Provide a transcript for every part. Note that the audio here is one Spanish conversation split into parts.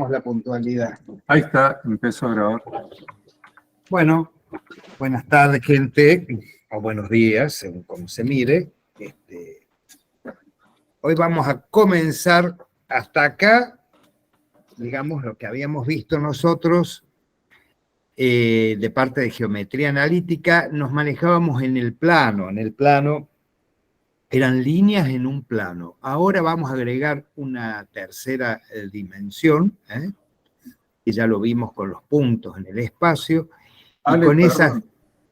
tenemos la puntualidad. Ahí está, empezó a grabar. Bueno, buenas tardes, gente, o buenos días, según como se mire. Hoy vamos a comenzar hasta acá, digamos, lo que habíamos visto nosotros de parte de geometría analítica. Nos manejábamos en el plano eran líneas en un plano. Ahora vamos a agregar una tercera dimensión, que ya lo vimos con los puntos en el espacio. Y Ale, con perdón, esas...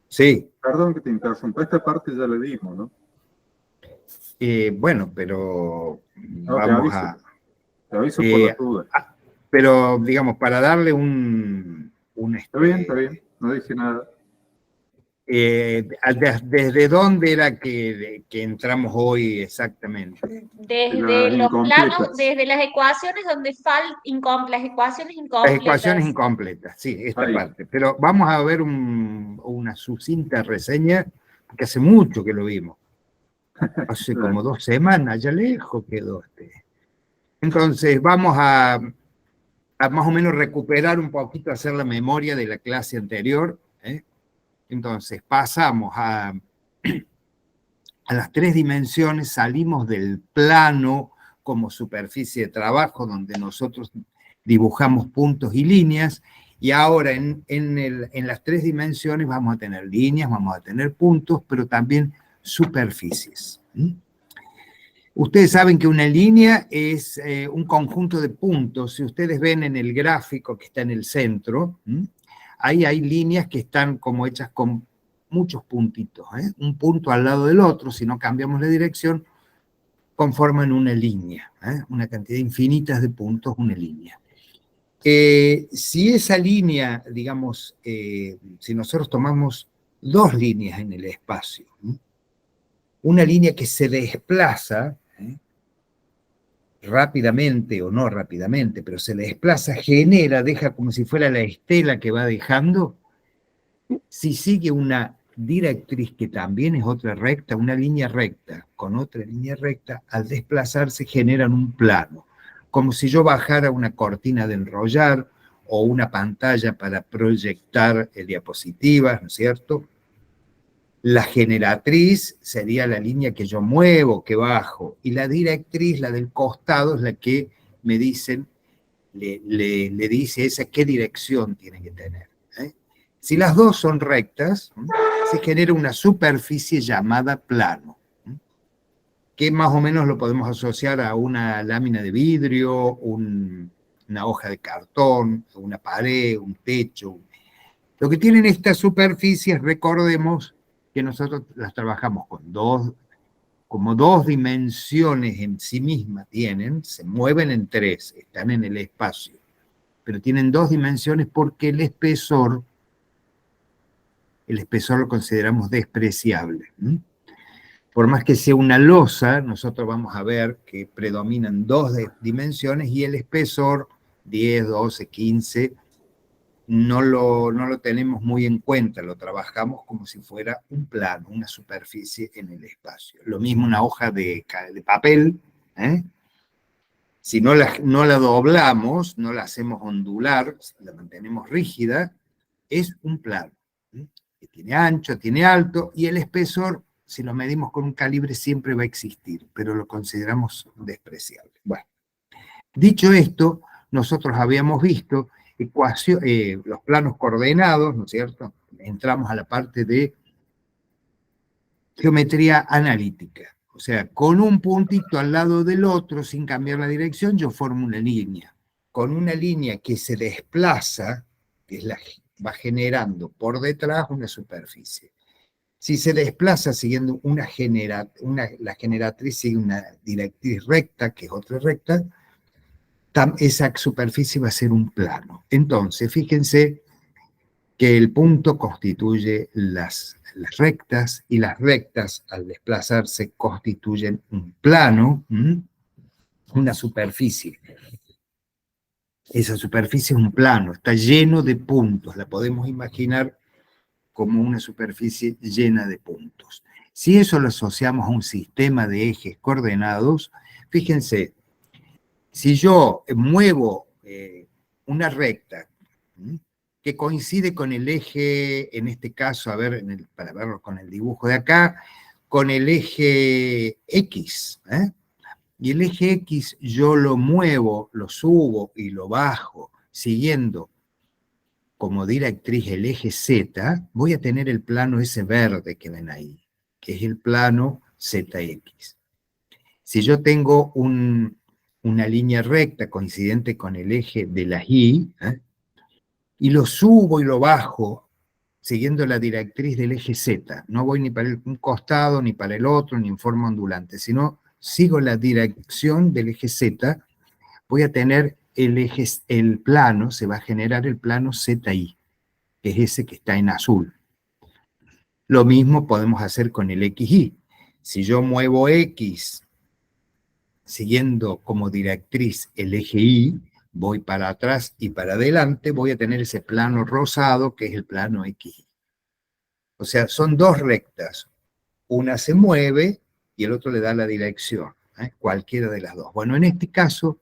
Sí. Perdón que te interrumpa, esta parte ya la dimos, ¿no? Bueno, pero No, vamos te aviso por las dudas. pero, digamos, para darle Está bien, no dije nada. ¿Desde dónde era que entramos hoy exactamente? Desde los planos, desde las ecuaciones donde las ecuaciones incompletas. Las ecuaciones incompletas, sí, esta Ahí. parte. Pero vamos a ver una sucinta reseña, porque hace mucho que lo vimos. Hace como 2 semanas, ya lejos quedó. Entonces, vamos a más o menos recuperar un poquito, hacer la memoria de la clase anterior. Entonces, pasamos a las 3 dimensiones, salimos del plano como superficie de trabajo, donde nosotros dibujamos puntos y líneas, y ahora en las 3 dimensiones vamos a tener líneas, vamos a tener puntos, pero también superficies. Ustedes saben que una línea es un conjunto de puntos. Si ustedes ven en el gráfico que está en el centro, ahí hay líneas que están como hechas con muchos puntitos, un punto al lado del otro. Si no cambiamos la dirección, conforman una línea, una cantidad infinita de puntos, una línea. Si esa línea, digamos, si nosotros tomamos 2 líneas en el espacio, una línea que se desplaza rápidamente o no rápidamente, pero se desplaza, deja como si fuera la estela que va dejando. Si sigue una directriz que también es otra recta, una línea recta con otra línea recta, al desplazarse generan un plano, como si yo bajara una cortina de enrollar o una pantalla para proyectar diapositivas, ¿no es cierto? La generatriz sería la línea que yo muevo, que bajo, y la directriz, la del costado, es la que me dicen, le dice esa qué dirección tiene que tener. Si las dos son rectas, se genera una superficie llamada plano, que más o menos lo podemos asociar a una lámina de vidrio, una hoja de cartón, una pared, un techo. Lo que tienen estas superficies, recordemos que nosotros las trabajamos como 2 dimensiones en sí mismas se mueven en 3, están en el espacio, pero tienen 2 dimensiones porque el espesor lo consideramos despreciable. Por más que sea una losa, nosotros vamos a ver que predominan 2 dimensiones y el espesor, 10, 12, 15, no lo tenemos muy en cuenta, lo trabajamos como si fuera un plano, una superficie en el espacio. Lo mismo una hoja de papel, si no la doblamos, no la hacemos ondular, la mantenemos rígida, es un plano, que tiene ancho, tiene alto, y el espesor, si lo medimos con un calibre, siempre va a existir, pero lo consideramos despreciable. Bueno, dicho esto, nosotros habíamos visto los planos coordenados, ¿no es cierto? Entramos a la parte de geometría analítica. O sea, con un puntito al lado del otro, sin cambiar la dirección, yo formo una línea. Con una línea que se desplaza, va generando por detrás una superficie. Si se desplaza siguiendo la generatriz sigue una directriz recta, que es otra recta, esa superficie va a ser un plano. Entonces, fíjense que el punto constituye las rectas, y las rectas, al desplazarse, constituyen un plano, una superficie. Esa superficie es un plano, está lleno de puntos, la podemos imaginar como una superficie llena de puntos. Si eso lo asociamos a un sistema de ejes coordenados, fíjense, si yo muevo una recta, que coincide con el eje, en este caso, a ver, para verlo con el dibujo de acá, con el eje X, y el eje X yo lo muevo, lo subo y lo bajo, siguiendo como directriz el eje Z, voy a tener el plano ese verde que ven ahí, que es el plano ZX. Si yo tengo una línea recta coincidente con el eje de las Y, y lo subo y lo bajo, siguiendo la directriz del eje Z, no voy ni para un costado, ni para el otro, ni en forma ondulante, sino sigo la dirección del eje Z, voy a tener el plano, se va a generar el plano ZY, que es ese que está en azul. Lo mismo podemos hacer con el XY. Si yo muevo X siguiendo como directriz el eje Y, voy para atrás y para adelante, voy a tener ese plano rosado que es el plano XY. O sea, son dos rectas. Una se mueve y el otro le da la dirección, cualquiera de las dos. Bueno, en este caso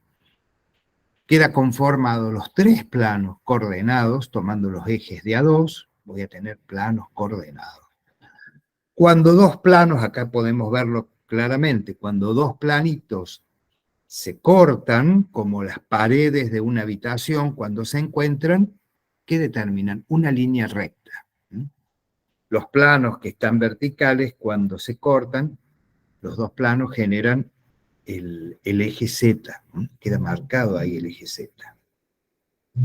queda conformado los tres planos coordenados, tomando los ejes de A2, voy a tener planos coordenados. Cuando dos planos, acá podemos verlo claramente, cuando dos planitos se cortan, como las paredes de una habitación, cuando se encuentran, ¿qué determinan? Una línea recta. Los planos que están verticales, cuando se cortan, los dos planos generan el eje Z, queda marcado ahí el eje Z.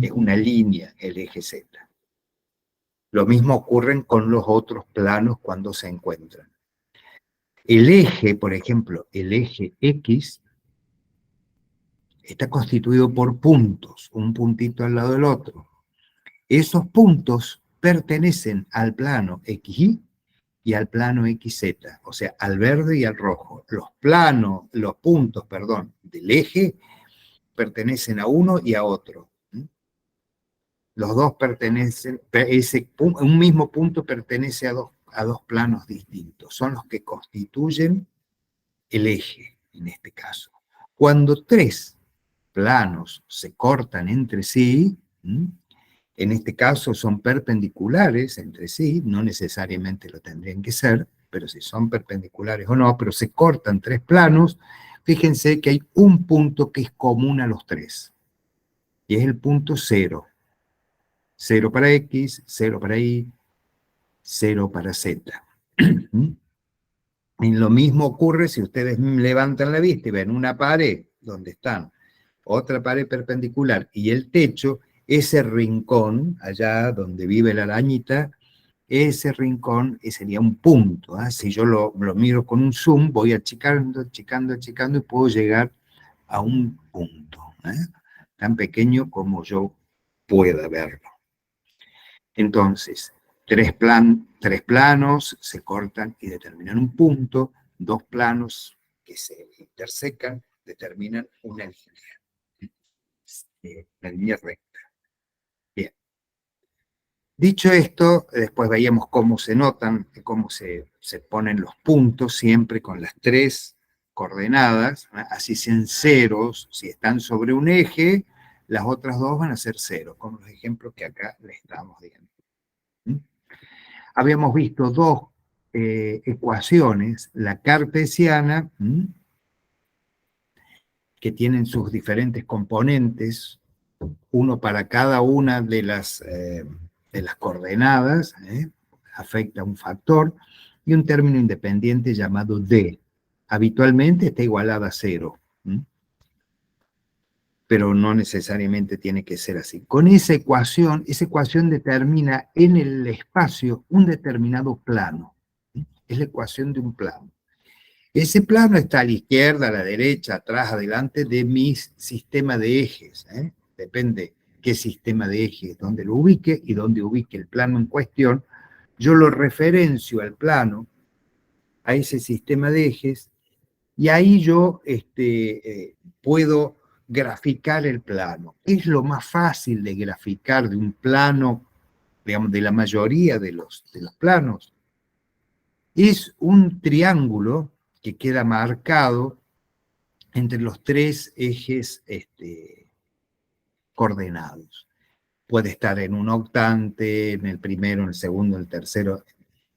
Es una línea el eje Z. Lo mismo ocurre con los otros planos cuando se encuentran. El eje, por ejemplo, el eje X, está constituido por puntos, un puntito al lado del otro. Esos puntos pertenecen al plano XY y al plano XZ, o sea, al verde y al rojo. Los puntos, del eje pertenecen a uno y a otro. Los dos pertenecen, un mismo punto pertenece a dos planos distintos. Son los que constituyen el eje, en este caso. Cuando tres planos se cortan entre sí, en este caso son perpendiculares entre sí, no necesariamente lo tendrían que ser, pero si son perpendiculares o no, pero se cortan tres planos, fíjense que hay un punto que es común a los tres, y es el punto 0. 0 para X, 0 para Y, 0 para Z. Y lo mismo ocurre si ustedes levantan la vista y ven una pared donde están otra pared perpendicular y el techo, ese rincón, allá donde vive la arañita, ese rincón sería un punto. Si yo lo miro con un zoom, voy achicando, achicando, achicando y puedo llegar a un punto, tan pequeño como yo pueda verlo. Entonces, tres planos se cortan y determinan un punto, dos planos que se intersecan determinan una línea recta. Bien. Dicho esto, después veíamos cómo se notan, cómo se ponen los puntos, siempre con las tres coordenadas, así sean ceros, si están sobre un eje, las otras dos van a ser cero, como los ejemplos que acá les estamos viendo. Habíamos visto dos ecuaciones, la cartesiana, que tienen sus diferentes componentes, uno para cada una de las coordenadas, afecta un factor, y un término independiente llamado d. Habitualmente está igualada a 0, pero no necesariamente tiene que ser así. Con esa ecuación determina en el espacio un determinado plano. Es la ecuación de un plano. Ese plano está a la izquierda, a la derecha, atrás, adelante de mi sistema de ejes. Depende qué sistema de ejes, dónde lo ubique y dónde ubique el plano en cuestión. Yo lo referencio al plano, a ese sistema de ejes, y ahí yo puedo graficar el plano. Es lo más fácil de graficar de un plano, digamos, de la mayoría de los planos. Es un triángulo que queda marcado entre los tres ejes coordenados. Puede estar en un octante, en el primero, en el segundo, en el tercero.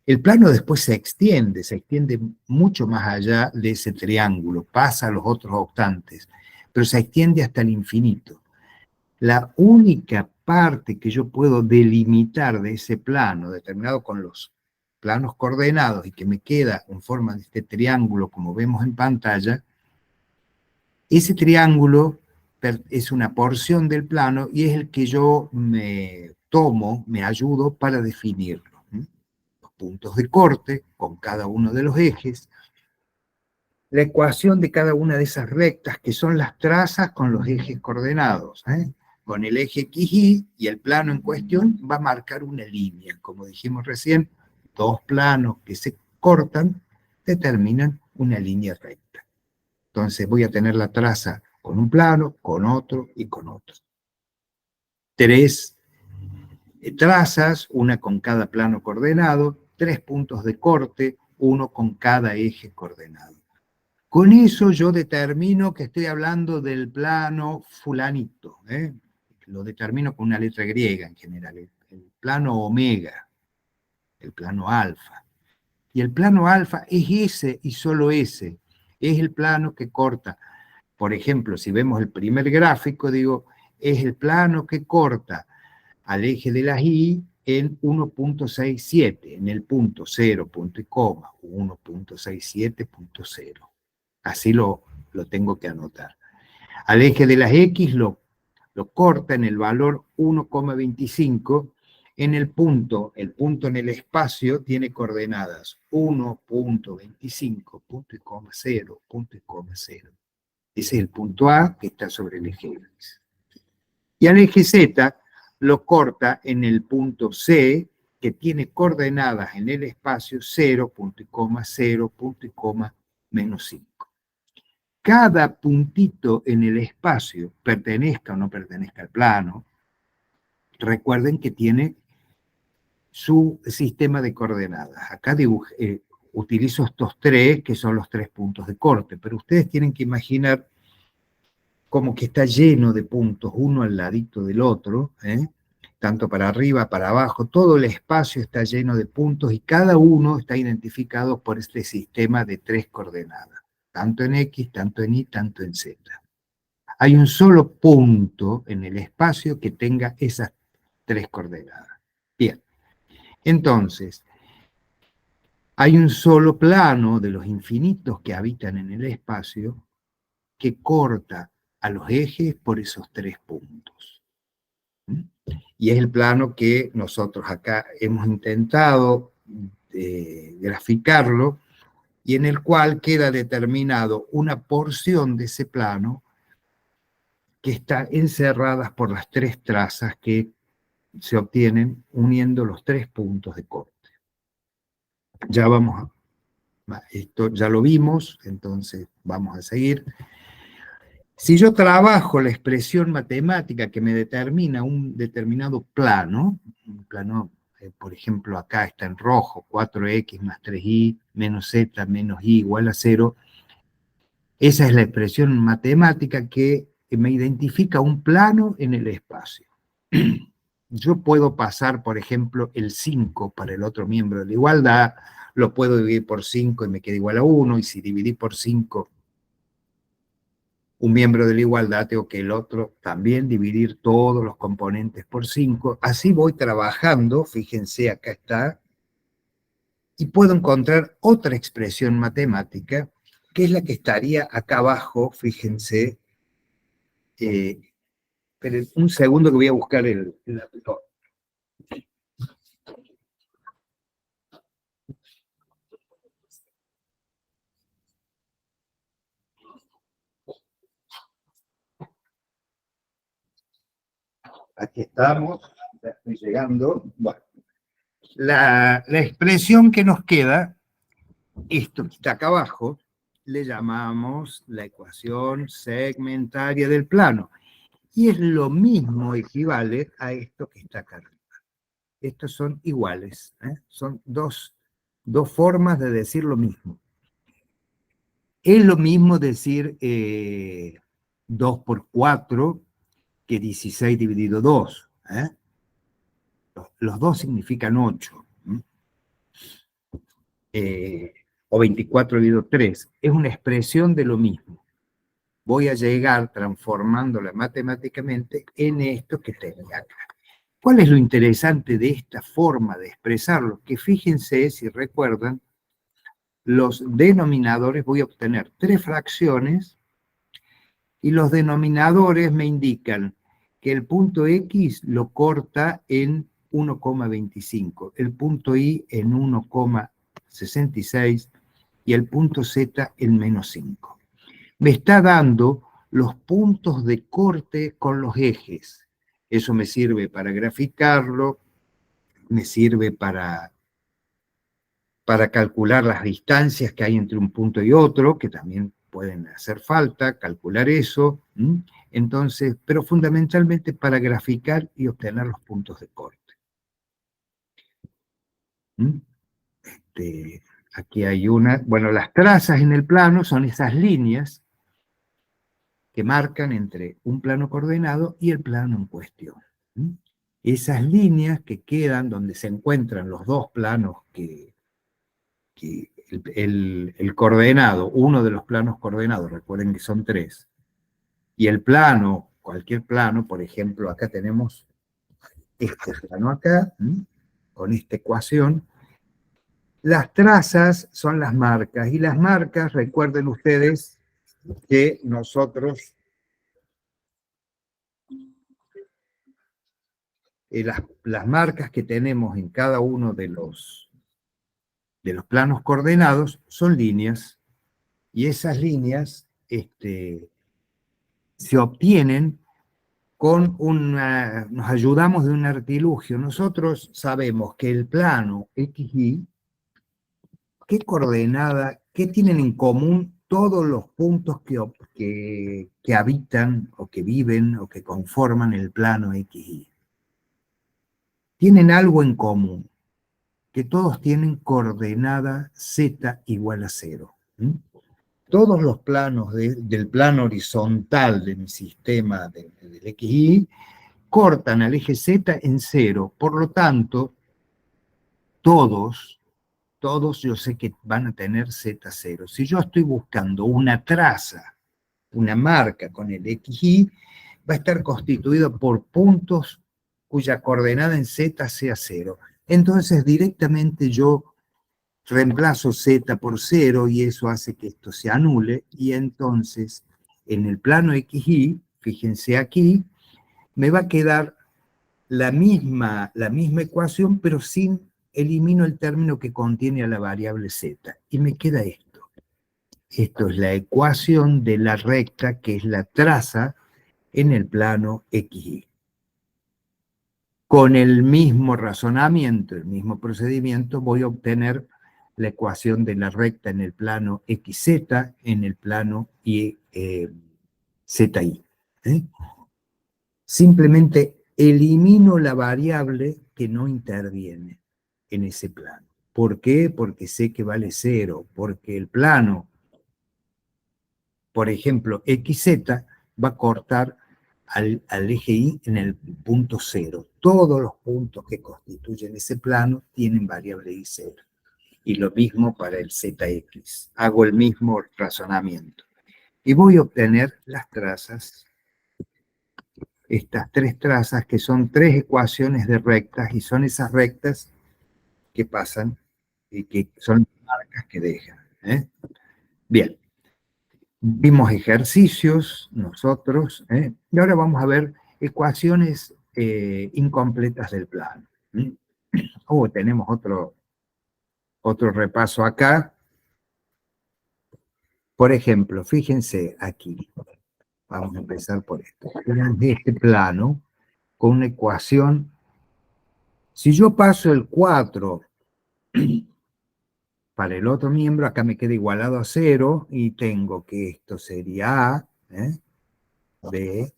El plano después se extiende mucho más allá de ese triángulo, pasa a los otros octantes, pero se extiende hasta el infinito. La única parte que yo puedo delimitar de ese plano, determinado con los planos coordenados y que me queda en forma de este triángulo como vemos en pantalla, ese triángulo es una porción del plano y es el que yo me tomo, me ayudo para definirlo. Los puntos de corte con cada uno de los ejes, la ecuación de cada una de esas rectas que son las trazas con los ejes coordenados, con el eje XY y el plano en cuestión va a marcar una línea. Como dijimos recién, dos planos que se cortan determinan una línea recta. Entonces voy a tener la traza con un plano, con otro y con otro. Tres trazas, una con cada plano coordenado, 3 puntos de corte, uno con cada eje coordenado. Con eso yo determino que estoy hablando del plano fulanito, lo determino con una letra griega en general, el plano omega, el plano alfa. Y el plano alfa es ese y solo ese, es el plano que corta. Por ejemplo, si vemos el primer gráfico, digo, es el plano que corta al eje de las Y en 1.67, en el punto 0, punto y coma, 1.67.0. Así lo tengo que anotar. Al eje de las X lo corta en el valor 1,25. En el punto en el espacio tiene coordenadas 1.25, punto y coma 0, punto y coma 0. Ese es el punto A que está sobre el eje X. Y al eje Z lo corta en el punto C, que tiene coordenadas en el espacio 0, punto y coma 0, punto y coma menos 5. Cada puntito en el espacio, pertenezca o no pertenezca al plano, recuerden que tiene su sistema de coordenadas. Acá utilizo estos tres, que son los 3 puntos de corte, pero ustedes tienen que imaginar como que está lleno de puntos, uno al ladito del otro, tanto para arriba, para abajo, todo el espacio está lleno de puntos y cada uno está identificado por este sistema de 3 coordenadas, tanto en X, tanto en Y, tanto en Z. Hay un solo punto en el espacio que tenga esas 3 coordenadas. Bien, entonces, hay un solo plano de los infinitos que habitan en el espacio que corta a los ejes por esos 3 puntos. Y es el plano que nosotros acá hemos intentado graficarlo y en el cual queda determinado una porción de ese plano que está encerrada por las 3 trazas que se obtienen uniendo los 3 puntos de corte. Ya vamos esto ya lo vimos, entonces vamos a seguir. Si yo trabajo la expresión matemática que me determina un determinado plano, un plano, por ejemplo, acá está en rojo, 4x más 3y menos z menos y igual a 0, esa es la expresión matemática que me identifica un plano en el espacio. Yo puedo pasar, por ejemplo, el 5 para el otro miembro de la igualdad, lo puedo dividir por 5 y me queda igual a 1, y si dividí por 5 un miembro de la igualdad, tengo que el otro también dividir todos los componentes por 5. Así voy trabajando, fíjense, acá está, y puedo encontrar otra expresión matemática, que es la que estaría acá abajo, fíjense. Pero un segundo que voy a buscar el laptop. Aquí estamos, ya estoy llegando. Bueno, la expresión que nos queda, esto que está acá abajo, le llamamos la ecuación segmentaria del plano. Y es lo mismo, equivale a esto que está acá arriba. Estos son iguales, son dos formas de decir lo mismo. Es lo mismo decir 2 por 4, que 16 dividido 2. Los 2 significan 8. O 24 dividido 3. Es una expresión de lo mismo. Voy a llegar transformándola matemáticamente en esto que tengo acá. ¿Cuál es lo interesante de esta forma de expresarlo? Que fíjense, si recuerdan, los denominadores, voy a obtener 3 fracciones, y los denominadores me indican que el punto X lo corta en 1,25, el punto Y en 1,66 y el punto Z en menos 5. Me está dando los puntos de corte con los ejes. Eso me sirve para graficarlo, me sirve para calcular las distancias que hay entre un punto y otro, que también pueden hacer falta, calcular eso. Entonces, pero fundamentalmente para graficar y obtener los puntos de corte. Aquí hay una, bueno, las trazas en el plano son esas líneas que marcan entre un plano coordenado y el plano en cuestión. Esas líneas que quedan donde se encuentran los dos planos que el coordenado, uno de los planos coordenados, recuerden que son 3, y el plano, cualquier plano, por ejemplo, acá tenemos este plano acá, con esta ecuación. Las trazas son las marcas, y las marcas, recuerden ustedes que nosotros las marcas que tenemos en cada uno de los planos coordenados son líneas, y esas líneas se obtienen con nos ayudamos de un artilugio. Nosotros sabemos que el plano XY, ¿qué coordenada, qué tienen en común todos los puntos que habitan o que viven o que conforman el plano XY? Tienen algo en común, que todos tienen coordenada Z igual a 0. Todos los planos del plano horizontal de mi sistema del XY cortan al eje Z en 0. Por lo tanto, todos yo sé que van a tener Z0. Si yo estoy buscando una traza, una marca con el XY, va a estar constituido por puntos cuya coordenada en Z sea 0. Entonces, directamente yo reemplazo Z por 0 y eso hace que esto se anule, y entonces en el plano XY, fíjense aquí, me va a quedar la misma ecuación, pero elimino el término que contiene a la variable Z, y me queda esto. Esto es la ecuación de la recta, que es la traza en el plano XY. Con el mismo razonamiento, el mismo procedimiento, voy a obtener la ecuación de la recta en el plano XZ, en el plano ZY. Simplemente elimino la variable que no interviene en ese plano. ¿Por qué? Porque sé que vale 0, porque el plano, por ejemplo, XZ, va a cortar al eje Y en el punto 0. Todos los puntos que constituyen ese plano tienen variable Y 0. Y lo mismo para el ZX. Hago el mismo razonamiento. Y voy a obtener las trazas, estas 3 trazas, que son 3 ecuaciones de rectas, y son esas rectas que pasan y que son marcas que dejan. Bien. Vimos ejercicios nosotros, y ahora vamos a ver ecuaciones incompletas del plano. Tenemos otro repaso acá. Por ejemplo, fíjense aquí. Vamos a empezar por esto. De este plano, con una ecuación. Si yo paso el 4 para el otro miembro, acá me queda igualado a 0, y tengo que esto sería A, B,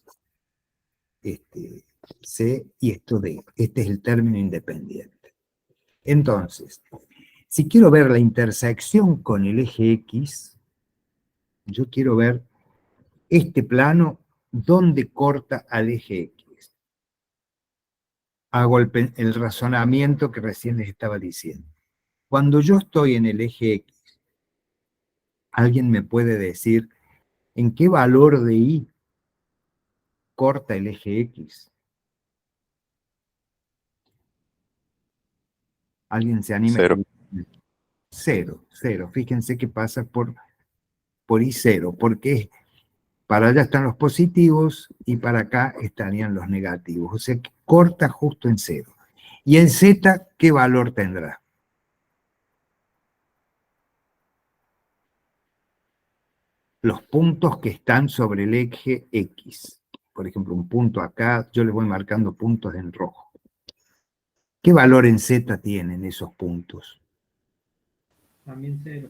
C y esto D. Este es el término independiente. Entonces, si quiero ver la intersección con el eje X, yo quiero ver este plano ¿dónde corta al eje X? Hago el razonamiento que recién les estaba diciendo. Cuando yo estoy en el eje X, ¿alguien me puede decir en qué valor de Y corta el eje X? ¿Alguien se anima? Cero. Cero, cero. Fíjense que pasa por I0, porque para allá están los positivos y para acá estarían los negativos. O sea que corta justo en cero. ¿Y en Z qué valor tendrá? Los puntos que están sobre el eje X. Por ejemplo, un punto acá, yo les voy marcando puntos en rojo. ¿Qué valor en Z tienen esos puntos? También cero.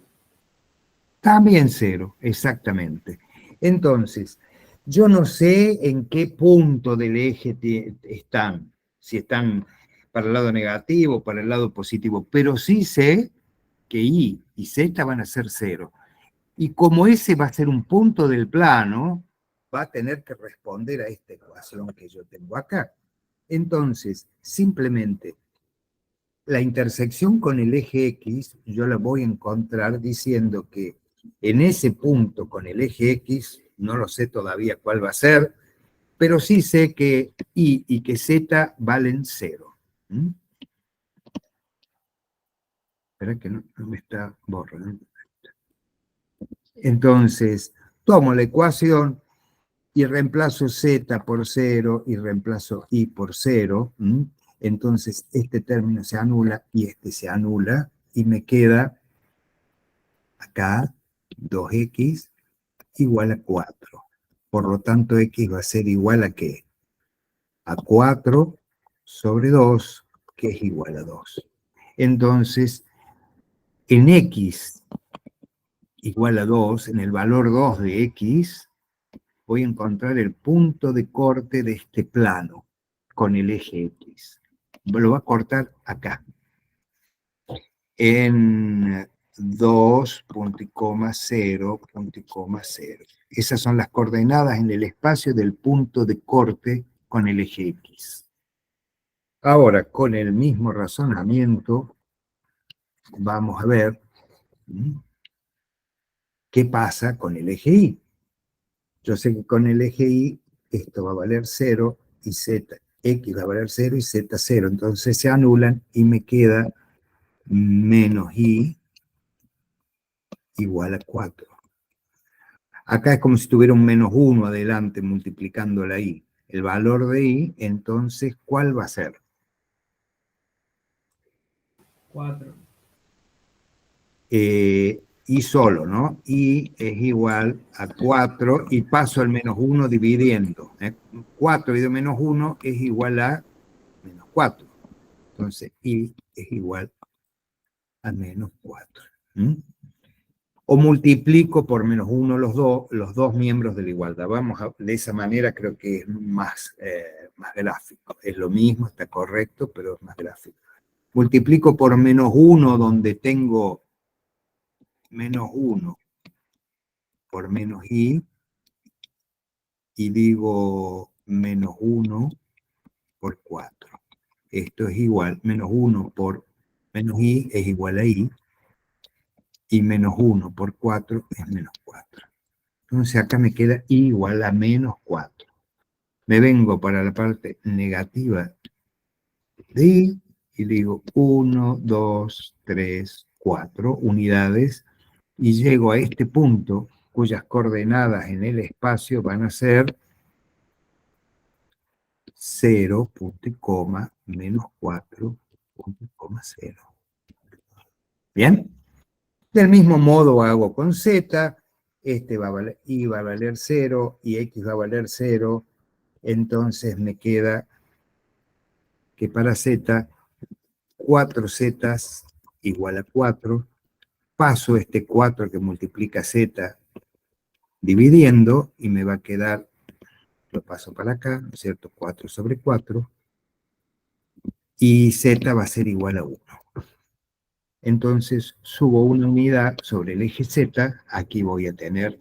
También cero, exactamente. Entonces, yo no sé en qué punto del eje están, si están para el lado negativo, para el lado positivo, pero sí sé que Y y Z van a ser cero. Y como ese va a ser un punto del plano, va a tener que responder a esta ecuación que yo tengo acá. Entonces, simplemente, la intersección con el eje X, yo la voy a encontrar diciendo que en ese punto con el eje X, no lo sé todavía cuál va a ser, pero sí sé que Y y que Z valen cero. Espera que no me está borrando. Entonces, tomo la ecuación y reemplazo Z por 0 y reemplazo Y por 0. Entonces, este término se anula y este se anula y me queda acá 2x igual a 4. Por lo tanto, x va a ser igual a ¿qué? A 4 sobre 2, que es igual a 2. Entonces, en x igual a 2, en el valor 2 de x, voy a encontrar el punto de corte de este plano con el eje X. Lo va a cortar acá. En 2, punto y coma 0, punto y coma 0. Esas son las coordenadas en el espacio del punto de corte con el eje X. Ahora, con el mismo razonamiento, vamos a ver qué pasa con el eje Y. Yo sé que con el eje Y esto va a valer 0 y Z, X va a valer 0 y Z 0. Entonces se anulan y me queda menos Y igual a 4. Acá es como si tuviera un menos 1 adelante multiplicando la Y. El valor de Y, entonces, ¿cuál va a ser? 4. Y solo, ¿no? Y es igual a 4 y paso al menos 1 dividiendo. 4 dividido menos 1 es igual a menos 4. Entonces, Y es igual a menos 4. O multiplico por menos 1 los dos miembros de la igualdad. Vamos de esa manera, creo que es más gráfico. Es lo mismo, está correcto, pero es más gráfico. Multiplico por menos 1 donde tengo menos 1 por menos Y, y digo menos 1 por 4. Esto es igual, menos 1 por menos Y es igual a Y, y menos 1 por 4 es menos 4. Entonces acá me queda Y igual a menos 4. Me vengo para la parte negativa de Y y digo 1, 2, 3, 4 unidades y llego a este punto cuyas coordenadas en el espacio van a ser 0, punto y coma, menos 4, punto y coma 0. ¿Bien? Del mismo modo hago con Z, este va a valer, Y va a valer 0 y X va a valer 0, entonces me queda que para Z, 4Z igual a 4, paso este 4 que multiplica Z dividiendo y me va a quedar, lo paso para acá, ¿no es cierto? 4 sobre 4, y Z va a ser igual a 1. Entonces subo una unidad sobre el eje Z, aquí voy a tener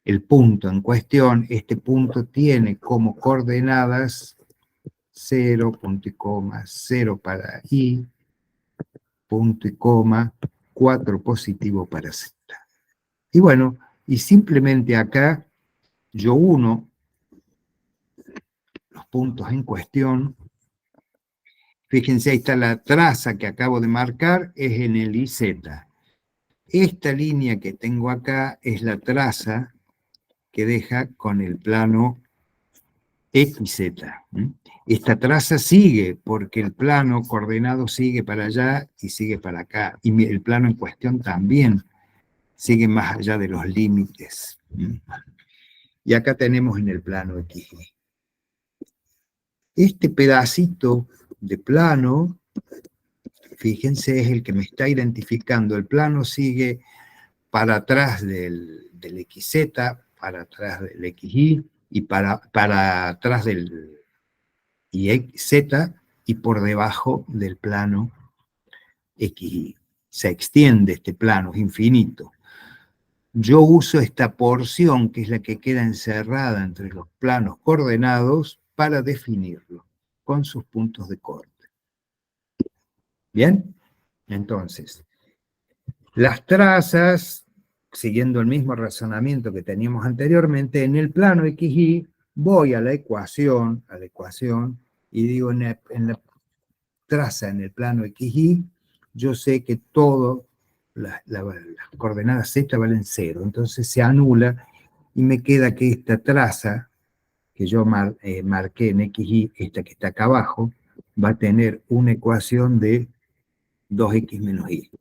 el punto en cuestión, este punto tiene como coordenadas 0, punto y coma, 0 para I, punto y coma, 4 positivo para Z. Y bueno, y simplemente acá yo uno los puntos en cuestión. Fíjense, ahí está la traza que acabo de marcar, es en el IZ. Esta línea que tengo acá es la traza que deja con el plano XZ. Esta traza sigue porque el plano coordenado sigue para allá y sigue para acá. Y el plano en cuestión también sigue más allá de los límites. Y acá tenemos en el plano XY. Este pedacito de plano, fíjense, es el que me está identificando. El plano sigue para atrás del XZ, para atrás del XY, y para atrás del Z, y por debajo del plano XY. Se extiende este plano, es infinito. Yo uso esta porción, que es la que queda encerrada entre los planos coordenados, para definirlo, con sus puntos de corte. ¿Bien? Entonces, las trazas, siguiendo el mismo razonamiento que teníamos anteriormente, en el plano XY voy a la ecuación, y digo, en la traza en el plano XY, yo sé que todo, las coordenadas Z valen 0, entonces se anula y me queda que esta traza que yo marqué en XY, esta que está acá abajo, va a tener una ecuación de 2x menos y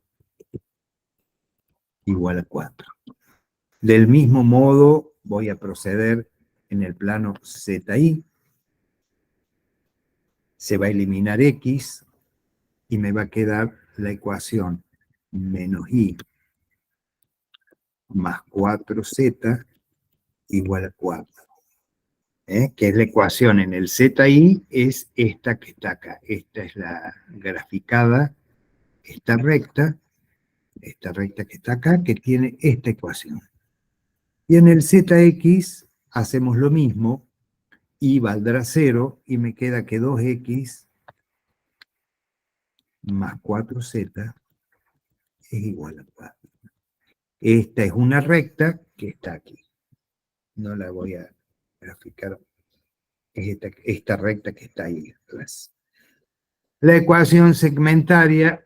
igual a 4. Del mismo modo voy a proceder en el plano ZY, se va a eliminar x y me va a quedar la ecuación menos y más 4z igual a 4. Que es la ecuación en el ZY, es esta que está acá. Esta es la graficada, esta recta que está acá, que tiene esta ecuación. Y en el ZX hacemos lo mismo, y valdrá 0, y me queda que 2x más 4z es igual a 4. Esta es una recta que está aquí. No la voy a graficar. Es esta recta que está ahí atrás. La ecuación segmentaria,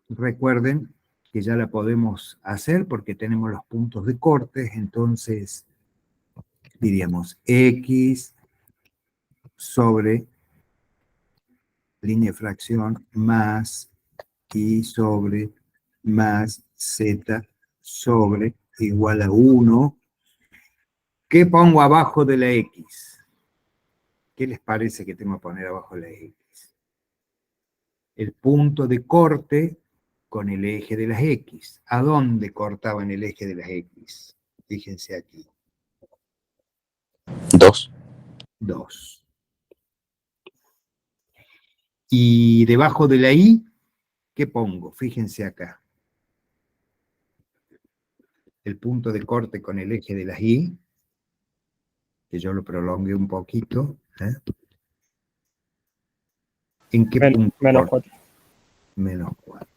recuerden que ya la podemos hacer porque tenemos los puntos de corte, entonces diríamos x sobre línea de fracción más y sobre más z sobre igual a 1. ¿Qué pongo abajo de la x? ¿Qué les parece que tengo que poner abajo de la x? El punto de corte con el eje de las x. ¿A dónde cortaba en el eje de las x? Fíjense aquí. 2. 2. Y debajo de la y, ¿qué pongo? Fíjense acá. El punto de corte con el eje de las y, que yo lo prolongué un poquito. ¿En qué punto? Menos 4. Menos 4.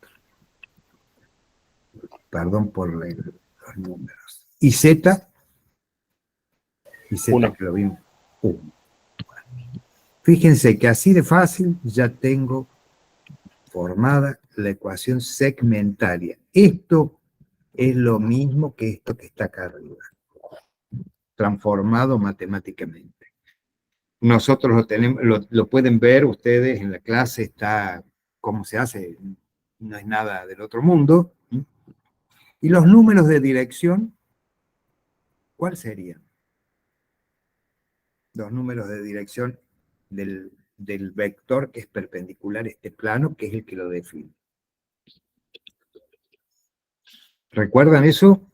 Perdón por los números. ¿Y z? Y z 1. que lo vimos. 1. Fíjense que así de fácil ya tengo formada la ecuación segmentaria. Esto es lo mismo que esto que está acá arriba, transformado matemáticamente. Nosotros lo tenemos, lo pueden ver ustedes en la clase, está cómo se hace, no es nada del otro mundo. ¿Y los números de dirección? ¿Cuáles serían? Los números de dirección del vector que es perpendicular a este plano, que es el que lo define. ¿Recuerdan eso?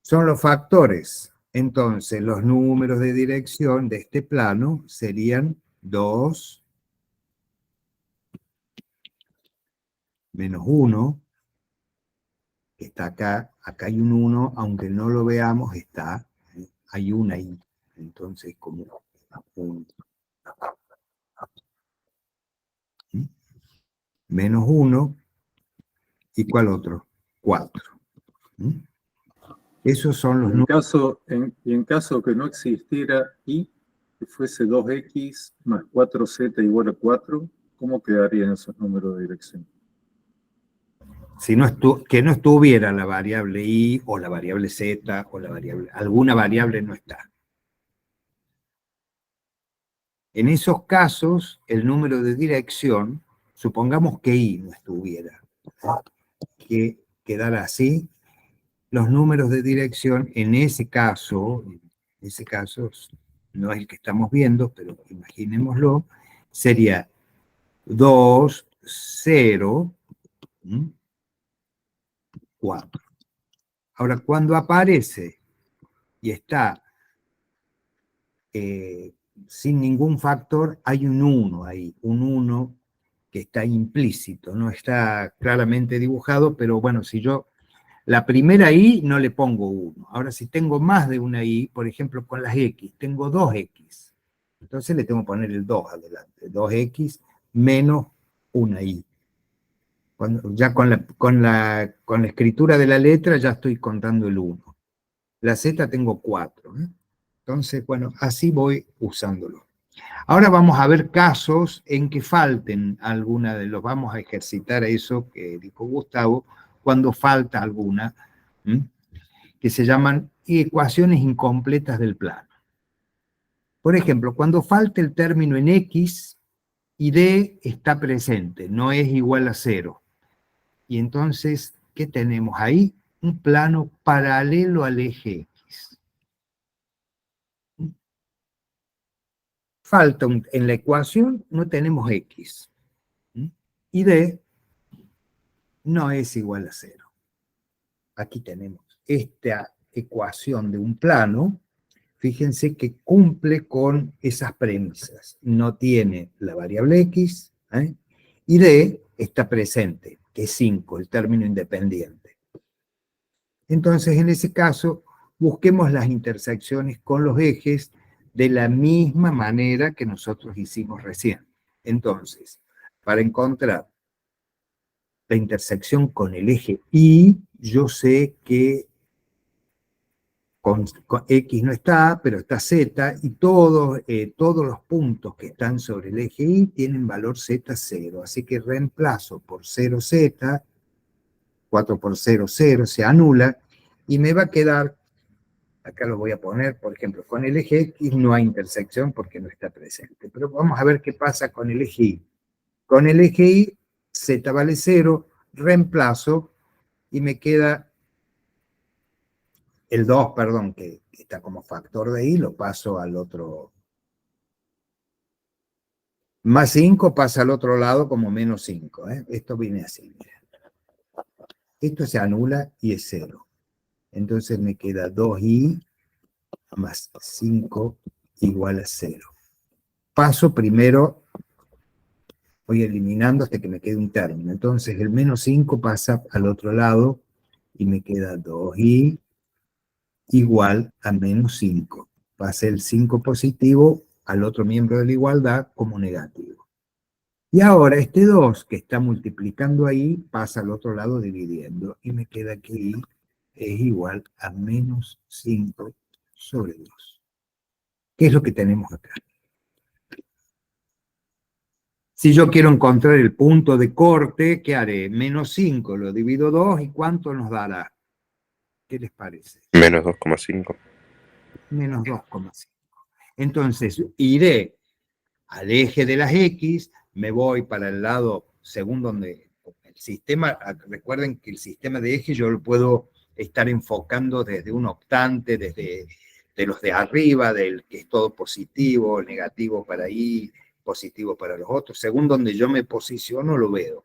Son los factores. Entonces, los números de dirección de este plano serían 2 menos 1 que está acá, acá hay un 1, aunque no lo veamos, está, hay una ahí. Entonces, como un menos 1, ¿y cuál otro? 4. Esos son los números. Y en caso que no existiera y, que fuese 2x más 4z igual a 4, ¿cómo quedarían esos números de dirección? Si no que no estuviera la variable y, o la variable z, o la variable, alguna variable no está. En esos casos, el número de dirección, supongamos que i no estuviera, que quedara así, los números de dirección en ese caso no es el que estamos viendo, pero imaginémoslo, sería 2, 0, 4. Ahora, cuando aparece y está sin ningún factor, hay un 1 ahí, un 1 que está implícito, no está claramente dibujado, pero bueno, si yo la primera i no le pongo 1. Ahora, si tengo más de una i, por ejemplo, con las x, tengo 2x. Entonces le tengo que poner el 2 adelante. 2x menos una i. Ya con la escritura de la letra ya estoy contando el 1. La z tengo 4. Entonces, bueno, así voy usándolo. Ahora vamos a ver casos en que falten alguna de los, vamos a ejercitar eso que dijo Gustavo, cuando falta alguna, que se llaman ecuaciones incompletas del plano. Por ejemplo, cuando falta el término en x y d está presente, no es igual a 0. Y entonces, ¿qué tenemos ahí? Un plano paralelo al eje x. Falta en la ecuación, no tenemos x. Y d no es igual a 0. Aquí tenemos esta ecuación de un plano, fíjense que cumple con esas premisas. No tiene la variable x, y d está presente, que es 5, el término independiente. Entonces, en ese caso, busquemos las intersecciones con los ejes de la misma manera que nosotros hicimos recién. Entonces, para encontrar la intersección con el eje Y, yo sé que con X no está, pero está Z, y todos los puntos que están sobre el eje Y tienen valor Z0, así que reemplazo por 0Z, 4 por 0, 0, se anula, y me va a quedar, acá lo voy a poner, por ejemplo, con el eje X no hay intersección porque no está presente, pero vamos a ver qué pasa con el eje Y. Con el eje Y, Z vale 0, reemplazo, y me queda el 2, perdón, que está como factor de i, lo paso al otro. Más 5 pasa al otro lado como menos 5. Esto viene así, miren. Esto se anula y es 0. Entonces me queda 2i más 5 igual a 0. Paso primero, voy eliminando hasta que me quede un término. Entonces el menos 5 pasa al otro lado y me queda 2i igual a menos 5. Pasa el 5 positivo al otro miembro de la igualdad como negativo. Y ahora este 2 que está multiplicando ahí pasa al otro lado dividiendo y me queda que i es igual a menos 5 sobre 2. ¿Qué es lo que tenemos acá? Si yo quiero encontrar el punto de corte, ¿qué haré? Menos 5 lo divido 2 y ¿cuánto nos dará? ¿Qué les parece? Menos 2,5. Menos 2,5. Entonces, iré al eje de las X, me voy para el lado, según donde el sistema, recuerden que el sistema de eje yo lo puedo estar enfocando desde un octante, desde de los de arriba, del que es todo positivo, negativo para ahí, positivo para los otros, según donde yo me posiciono lo veo.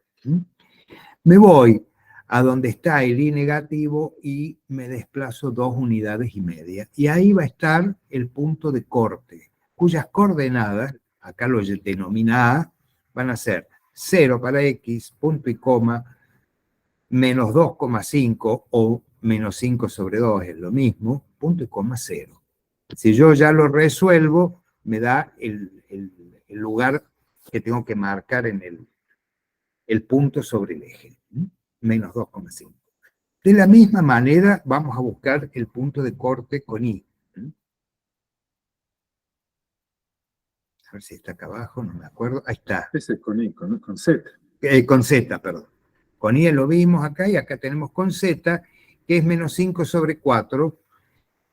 Me voy a donde está el I negativo y me desplazo 2 unidades y media. Y ahí va a estar el punto de corte, cuyas coordenadas, acá lo denomina A, van a ser 0 para X, punto y coma, menos 2,5 o menos 5 sobre 2 es lo mismo, punto y coma 0. Si yo ya lo resuelvo, me da el lugar que tengo que marcar en el punto sobre el eje, menos 2,5. De la misma manera, vamos a buscar el punto de corte con I. A ver si está acá abajo, no me acuerdo. Ahí está. Ese es con I, con Z. Con Z, perdón. Con I lo vimos acá y acá tenemos con Z, que es menos 5 sobre 4.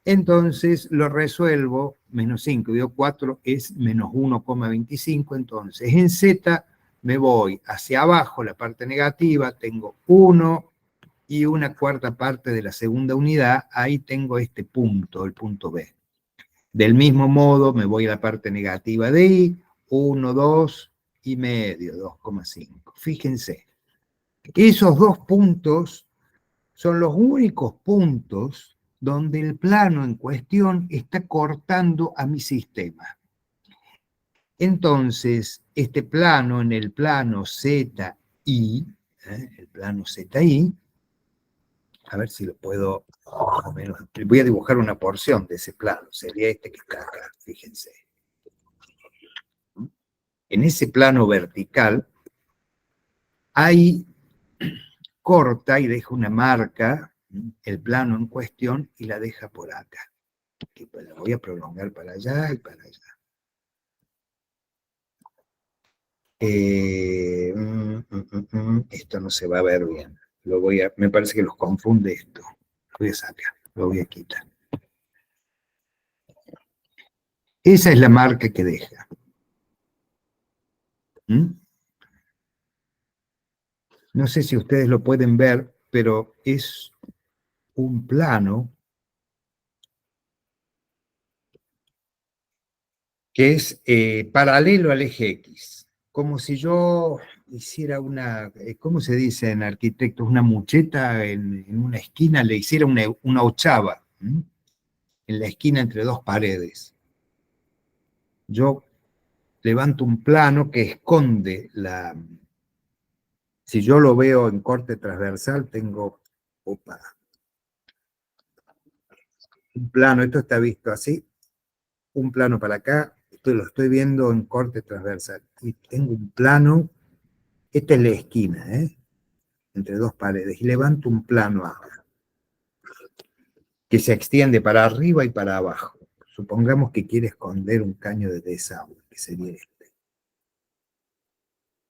Entonces lo resuelvo, menos 5 digo 4 es menos 1,25. Entonces en Z me voy hacia abajo, la parte negativa, tengo 1 y una cuarta parte de la segunda unidad, ahí tengo este punto, el punto B. Del mismo modo me voy a la parte negativa de I, 1, 2 y medio, 2,5. Fíjense, esos dos puntos son los únicos puntos donde el plano en cuestión está cortando a mi sistema. Entonces, este plano en el plano ZI, el plano ZI, a ver si lo puedo, más o menos, voy a dibujar una porción de ese plano, sería este que está acá, fíjense. En ese plano vertical, ahí corta y deja una marca, el plano en cuestión, y la deja por acá. Y pues la voy a prolongar para allá y para allá. Esto no se va a ver bien. Me parece que los confunde esto. Lo voy a sacar, lo voy a quitar. Esa es la marca que deja. No sé si ustedes lo pueden ver, pero es un plano que es paralelo al eje X. Como si yo hiciera una, ¿cómo se dice en arquitectos? Una mucheta en una esquina, le hiciera una ochava, en la esquina entre dos paredes. Yo levanto un plano que esconde la... Si yo lo veo en corte transversal, tengo... Opa. Un plano, esto está visto así, un plano para acá, esto lo estoy viendo en corte transversal. Y tengo un plano, esta es la esquina, entre dos paredes, y levanto un plano acá, que se extiende para arriba y para abajo. Supongamos que quiere esconder un caño de desagüe, que sería este.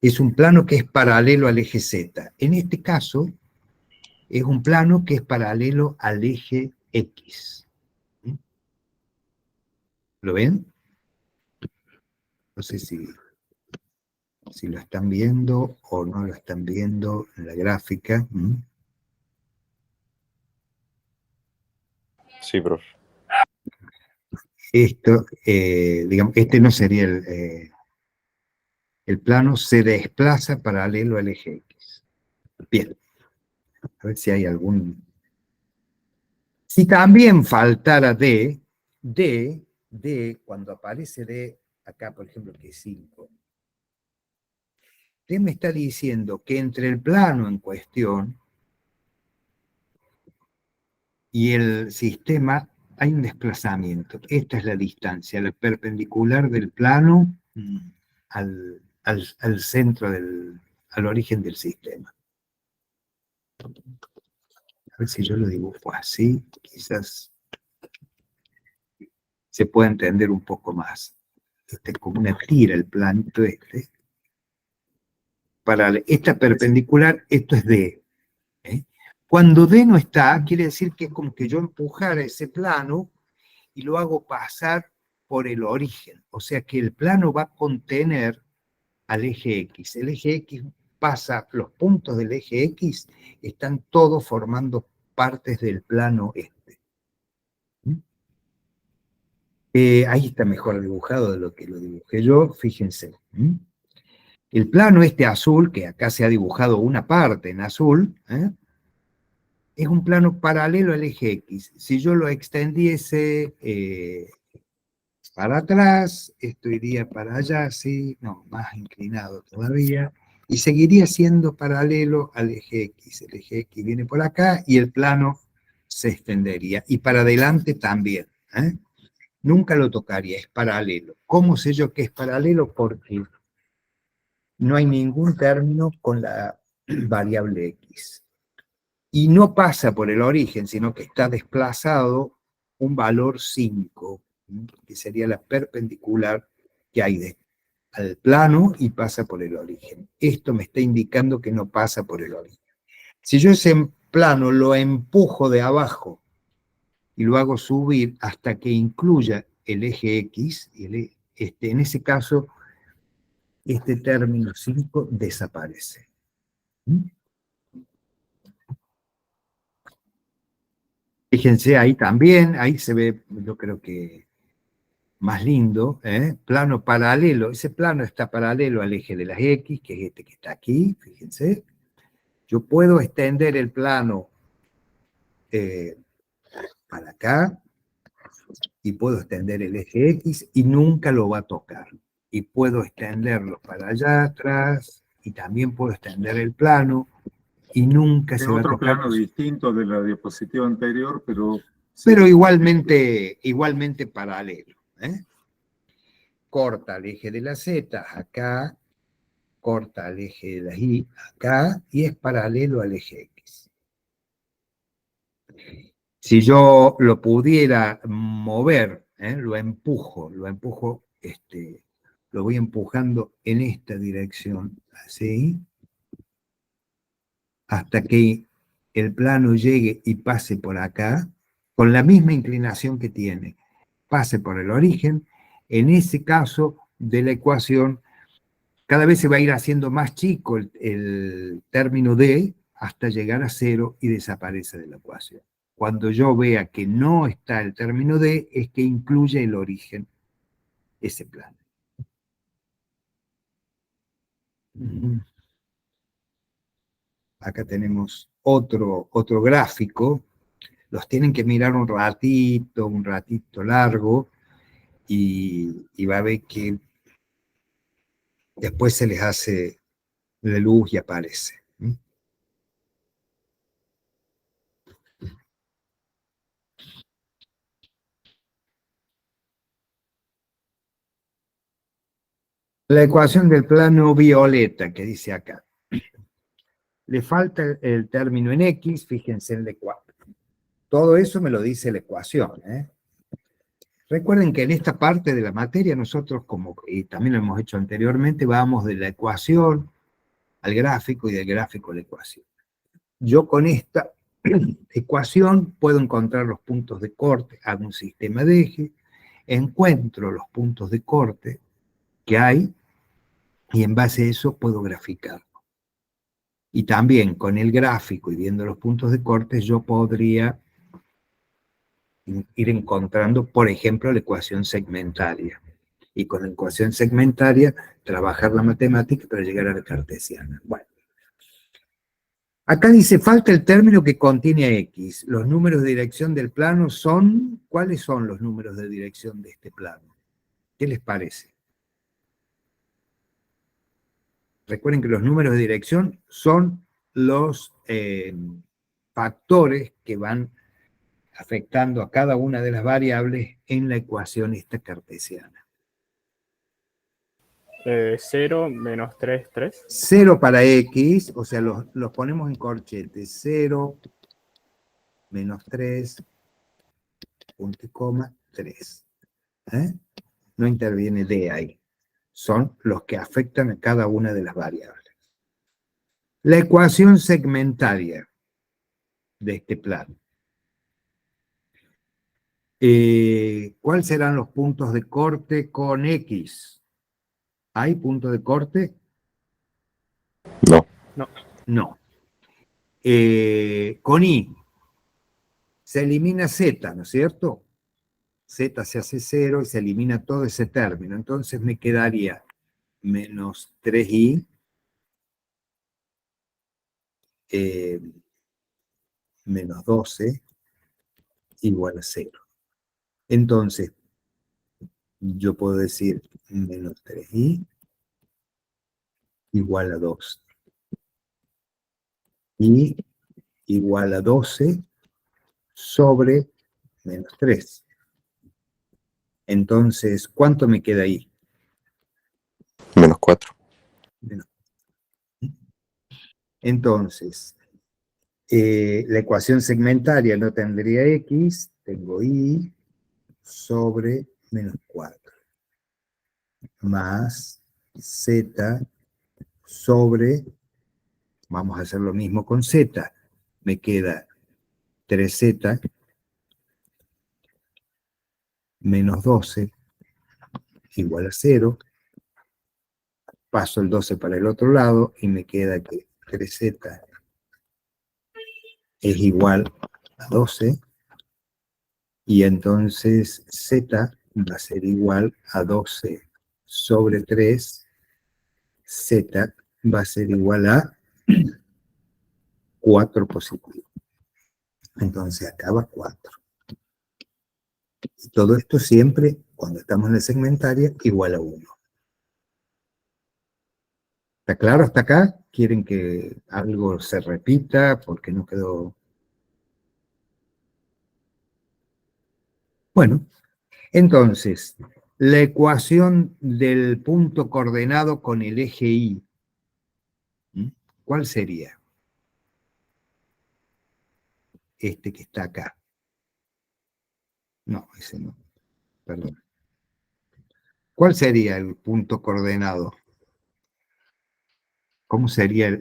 Es un plano que es paralelo al eje Z. En este caso, es un plano que es paralelo al eje X. ¿Lo ven? No sé si lo están viendo o no lo están viendo en la gráfica. Sí, profe. Esto, digamos, este no sería el plano, se desplaza paralelo al eje X. Bien. A ver si hay algún... Si también faltara D, cuando aparece D, acá por ejemplo que es 5, D me está diciendo que entre el plano en cuestión y el sistema hay un desplazamiento. Esta es la distancia, la perpendicular del plano al centro al origen del sistema. A ver si yo lo dibujo así, quizás se pueda entender un poco más. Este es como una tira el planito este. Para esta perpendicular, esto es D. Cuando D no está, quiere decir que es como que yo empujara ese plano y lo hago pasar por el origen. O sea que el plano va a contener al eje X. El eje X pasa, los puntos del eje X están todos formando partes del plano este. Ahí está mejor dibujado de lo que lo dibujé yo, fíjense. El plano este azul, que acá se ha dibujado una parte en azul, es un plano paralelo al eje X. Si yo lo extendiese para atrás, esto iría para allá, sí, no, más inclinado todavía, y seguiría siendo paralelo al eje X. El eje X viene por acá y el plano se extendería. Y para adelante también. Nunca lo tocaría, es paralelo. ¿Cómo sé yo que es paralelo? Porque no hay ningún término con la variable X. Y no pasa por el origen, sino que está desplazado un valor 5, que sería la perpendicular que hay al plano y pasa por el origen. Esto me está indicando que no pasa por el origen. Si yo ese plano lo empujo de abajo y lo hago subir hasta que incluya el eje X, en ese caso, este término 5 desaparece. Fíjense ahí también, ahí se ve, yo creo que más lindo, plano paralelo. Ese plano está paralelo al eje de las X, que es este que está aquí, fíjense. Yo puedo extender el plano para acá, y puedo extender el eje X y nunca lo va a tocar. Y puedo extenderlo para allá atrás, y también puedo extender el plano, y nunca Es se va a otro tocar. plano distinto de la diapositiva anterior, pero... Pero igualmente paralelo. Corta el eje de la Z acá, corta el eje de la Y acá, y es paralelo al eje X. Si yo lo pudiera mover, lo empujo, lo voy empujando en esta dirección, así, hasta que el plano llegue y pase por acá, con la misma inclinación que tiene, pase por el origen. En ese caso de la ecuación, cada vez se va a ir haciendo más chico el término D hasta llegar a 0 y desaparece de la ecuación. Cuando yo vea que no está el término D, es que incluye el origen, ese plano. Acá tenemos otro gráfico. Los tienen que mirar un ratito largo, y va a ver que después se les hace la luz y aparece. La ecuación del plano violeta que dice acá. Le falta el término en X, fíjense en la ecuación. Todo eso me lo dice la ecuación. Recuerden que en esta parte de la materia nosotros, y también lo hemos hecho anteriormente, vamos de la ecuación al gráfico y del gráfico a la ecuación. Yo con esta ecuación puedo encontrar los puntos de corte, hago un sistema de eje, encuentro los puntos de corte que hay y en base a eso puedo graficarlo. Y también con el gráfico y viendo los puntos de corte yo podría ir encontrando, por ejemplo, la ecuación segmentaria. Y con la ecuación segmentaria trabajar la matemática para llegar a la cartesiana. Bueno. Acá dice, falta el término que contiene X. Los números de dirección del plano son... ¿Cuáles son los números de dirección de este plano? ¿Qué les parece? Recuerden que los números de dirección son los factores que van afectando a cada una de las variables en la ecuación esta cartesiana. 0, menos 3, 3. 0 para X, o sea, los ponemos en corchete. 0, menos 3, punto y coma, 3. No interviene D ahí. Son los que afectan a cada una de las variables. La ecuación segmentaria de este plano. ¿Cuáles serán los puntos de corte con X? ¿Hay punto de corte? No. No. Con Y se elimina Z, ¿no es cierto? Z se hace 0 y se elimina todo ese término. Entonces me quedaría menos 3Y menos 12 igual a 0. Entonces, yo puedo decir menos 3Y igual a 2. Y igual a 12 sobre menos 3. Entonces, ¿cuánto me queda ahí? Menos 4. Menos. Entonces, la ecuación segmentaria no tendría x, tengo y sobre menos 4. Más z sobre, vamos a hacer lo mismo con z, me queda 3z menos 12 igual a 0, paso el 12 para el otro lado y me queda que 3z es igual a 12 y entonces z va a ser igual a 12 sobre 3, z va a ser igual a 4 positivo. Entonces acá va 4. Y todo esto siempre, cuando estamos en la segmentaria, igual a 1. ¿Está claro hasta acá? ¿Quieren que algo se repita porque no quedó? Bueno, entonces, la ecuación del punto coordenado con el eje Y, ¿cuál sería? Este que está acá. No, ese no, perdón. ¿Cuál sería el punto coordenado? ¿Cómo sería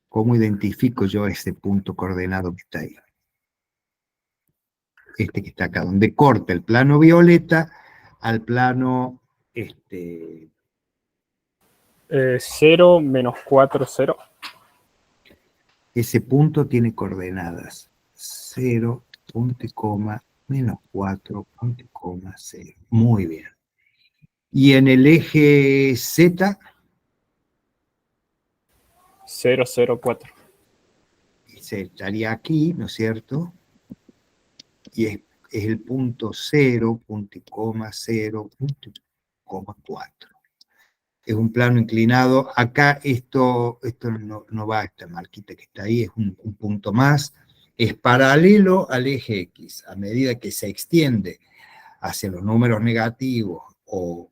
cómo identifico yo ese punto coordenado que está ahí? Este que está acá, donde corta el plano violeta al plano 0, menos 4, 0. Ese punto tiene coordenadas 0, punto y coma, menos 4, punto y coma, 0. Muy bien. Y en el eje Z, 0, 0, 4. se estaría aquí, ¿no es cierto? Y es el punto 0, punto y coma, 0, punto y coma, 4. Es un plano inclinado. Acá esto no va, esta marquita que está ahí, es un punto más. Es paralelo al eje X. A medida que se extiende hacia los números negativos o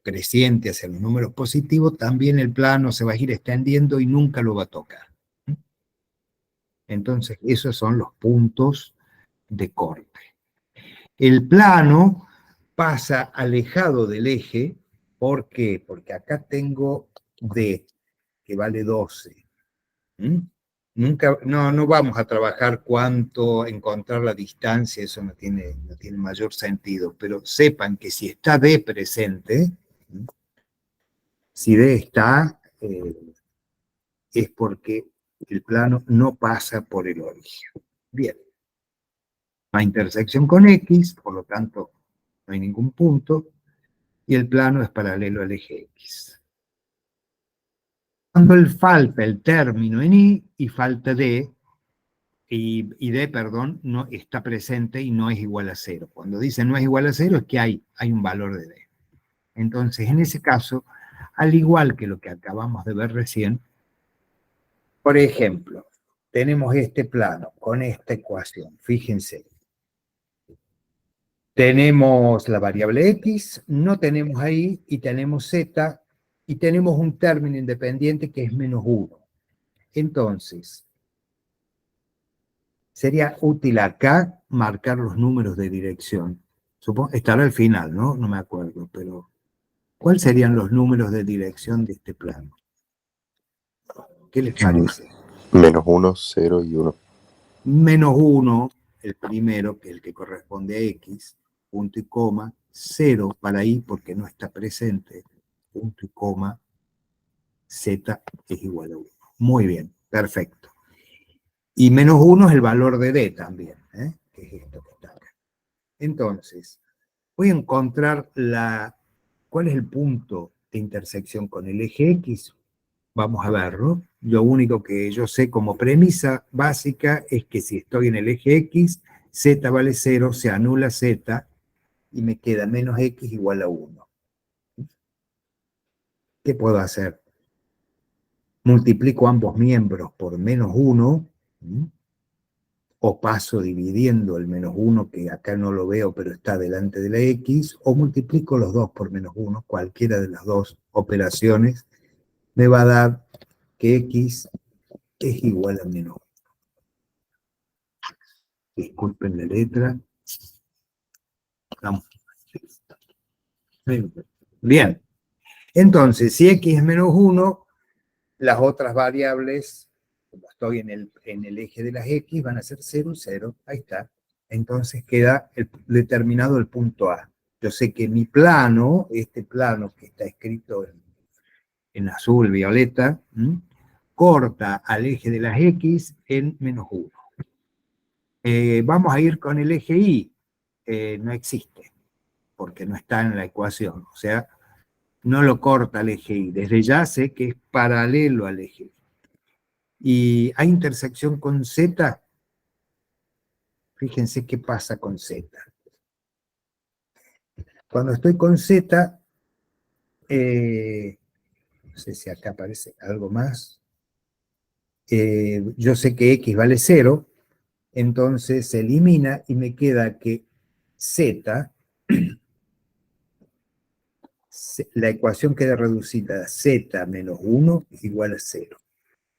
creciente hacia los números positivos, también el plano se va a ir extendiendo y nunca lo va a tocar. Entonces, esos son los puntos de corte. El plano pasa alejado del eje. ¿Por qué? Porque acá tengo D, que vale 12. No vamos a trabajar cuánto, encontrar la distancia, eso no tiene mayor sentido, pero sepan que si está D presente, si D está, es porque el plano no pasa por el origen. Bien. No hay intersección con X, por lo tanto no hay ningún punto, y el plano es paralelo al eje X. Cuando falta el término en Y falta D, y D, perdón, no está presente y no es igual a 0. Cuando dice no es igual a 0 es que hay un valor de D. Entonces, en ese caso, al igual que lo que acabamos de ver recién, por ejemplo, tenemos este plano con esta ecuación, fíjense. Tenemos la variable X, no tenemos ahí, y tenemos Z, y tenemos un término independiente que es menos 1. Entonces, sería útil acá marcar los números de dirección. Estará al final, ¿no? No me acuerdo, pero ¿cuáles serían los números de dirección de este plano? ¿Qué les parece? Menos 1, 0 y 1. Menos 1, el primero, que es el que corresponde a X, punto y coma, 0 para Y porque no está presente, punto y coma, Z es igual a 1. Muy bien, perfecto. Y menos 1 es el valor de D también, que es esto que está acá. Entonces, voy a encontrar ¿cuál es el punto de intersección con el eje X? Vamos a verlo. Lo único que yo sé como premisa básica es que si estoy en el eje X, Z vale 0, se anula Z y me queda menos X igual a 1. ¿qué puedo hacer? Multiplico ambos miembros por menos 1, o paso dividiendo el menos 1, que acá no lo veo, pero está delante de la X, o multiplico los dos por menos 1, cualquiera de las dos operaciones me va a dar que X es igual a menos 1. Disculpen la letra. Vamos. Bien. Entonces, si X es menos 1, las otras variables, como estoy en el eje de las X, van a ser 0 y 0. Ahí está. Entonces queda determinado el punto A. Yo sé que mi plano, este plano que está escrito en azul, violeta, corta al eje de las X en menos 1. Vamos a ir con el eje Y. No existe, porque no está en la ecuación. O sea, no lo corta al eje Y. Desde ya sé que es paralelo al eje Y. ¿Y hay intersección con Z? Fíjense qué pasa con Z. Cuando estoy con Z, no sé si acá aparece algo más. Yo sé que X vale 0, entonces se elimina y me queda que Z, la ecuación queda reducida a Z menos 1 igual a 0.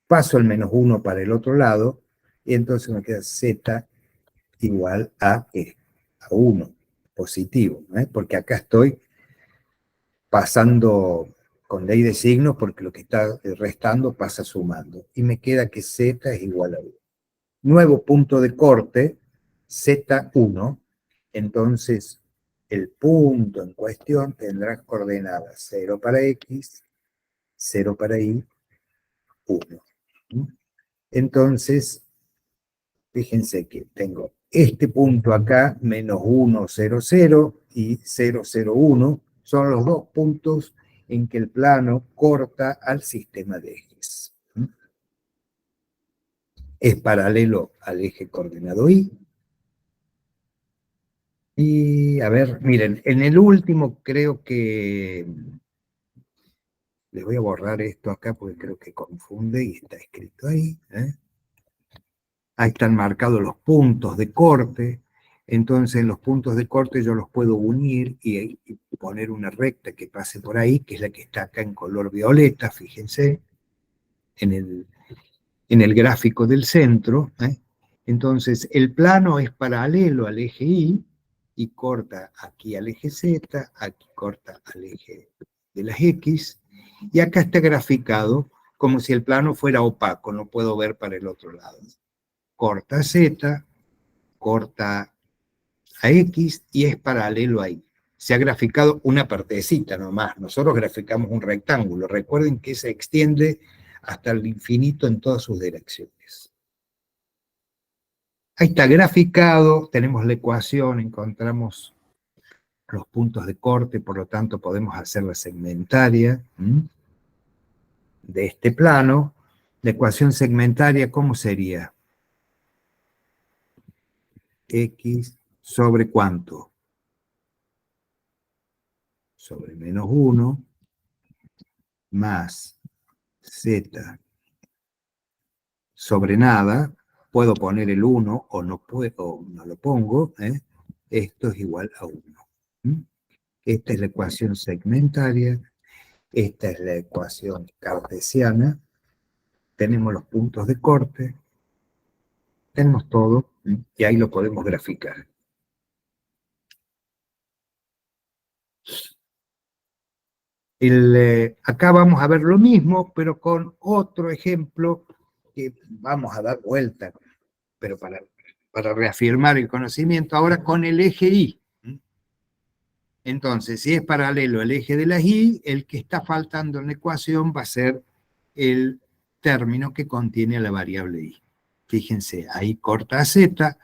Paso el menos 1 para el otro lado, y entonces me queda Z igual a 1, positivo, porque acá estoy pasando con ley de signos, porque lo que está restando pasa sumando, y me queda que Z es igual a 1. Nuevo punto de corte, Z1, entonces el punto en cuestión tendrá coordenadas 0 para X, 0 para Y, 1. Entonces, fíjense que tengo este punto acá, menos 1, 0, 0 y 0, 0, 1, son los dos puntos en que el plano corta al sistema de ejes. Es paralelo al eje coordenado Y. Y, a ver, miren, en el último creo que... Les voy a borrar esto acá porque creo que confunde y está escrito ahí. Ahí están marcados los puntos de corte. Entonces, en los puntos de corte yo los puedo unir y poner una recta que pase por ahí, que es la que está acá en color violeta, fíjense, en el gráfico del centro. Entonces, el plano es paralelo al eje Y corta aquí al eje Z, aquí corta al eje de las X, y acá está graficado como si el plano fuera opaco, no puedo ver para el otro lado. Corta Z, corta a X y es paralelo a Y. Se ha graficado una partecita nomás, nosotros graficamos un rectángulo, recuerden que se extiende hasta el infinito en todas sus direcciones. Ahí está graficado, tenemos la ecuación, encontramos los puntos de corte, por lo tanto podemos hacer la segmentaria de este plano. La ecuación segmentaria, ¿cómo sería? X sobre ¿cuánto? Sobre menos 1 más Z sobre nada. Puedo poner el 1 o no puedo, no lo pongo. Esto es igual a 1. Esta es la ecuación segmentaria. Esta es la ecuación cartesiana. Tenemos los puntos de corte. Tenemos todo. Y ahí lo podemos graficar. Acá vamos a ver lo mismo, pero con otro ejemplo que vamos a dar vuelta, pero para reafirmar el conocimiento, ahora con el eje Y. Entonces, si es paralelo al eje de las Y, el que está faltando en la ecuación va a ser el término que contiene a la variable Y. Fíjense, ahí corta a Z,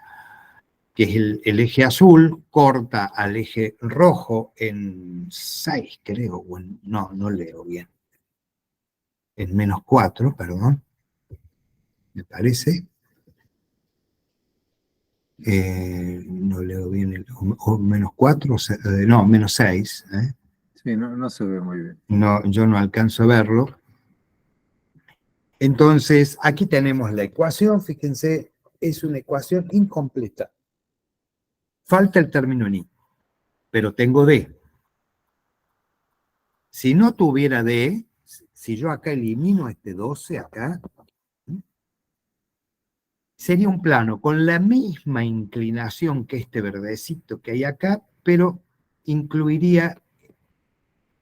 que es el eje azul, corta al eje rojo en 6, creo, no leo bien. En menos 4, perdón, me parece. No leo bien, o menos 4, no, menos 6. Sí, no se ve muy bien. No, yo no alcanzo a verlo. Entonces, aquí tenemos la ecuación, fíjense, es una ecuación incompleta. Falta el término ni, pero tengo D. Si no tuviera D, si yo acá elimino este 12 acá, sería un plano con la misma inclinación que este verdecito que hay acá, pero incluiría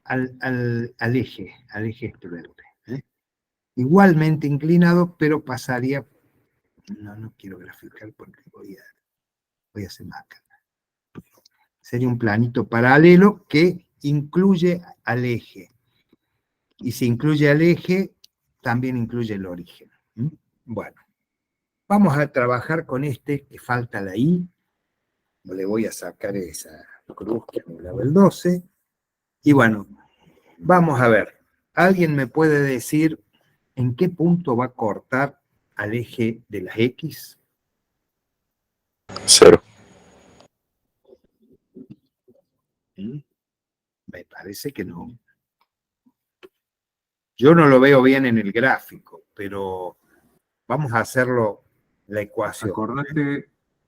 al eje este verde. Igualmente inclinado, pero pasaría... No quiero graficar porque voy a hacer más acá. Sería un planito paralelo que incluye al eje. Y si incluye al eje, también incluye el origen. Bueno, vamos a trabajar con este que falta la I. Le voy a sacar esa cruz que anulaba el 12. Y bueno, vamos a ver. ¿Alguien me puede decir en qué punto va a cortar al eje de las X? 0. Me parece que no. Yo no lo veo bien en el gráfico, pero vamos a hacerlo la ecuación.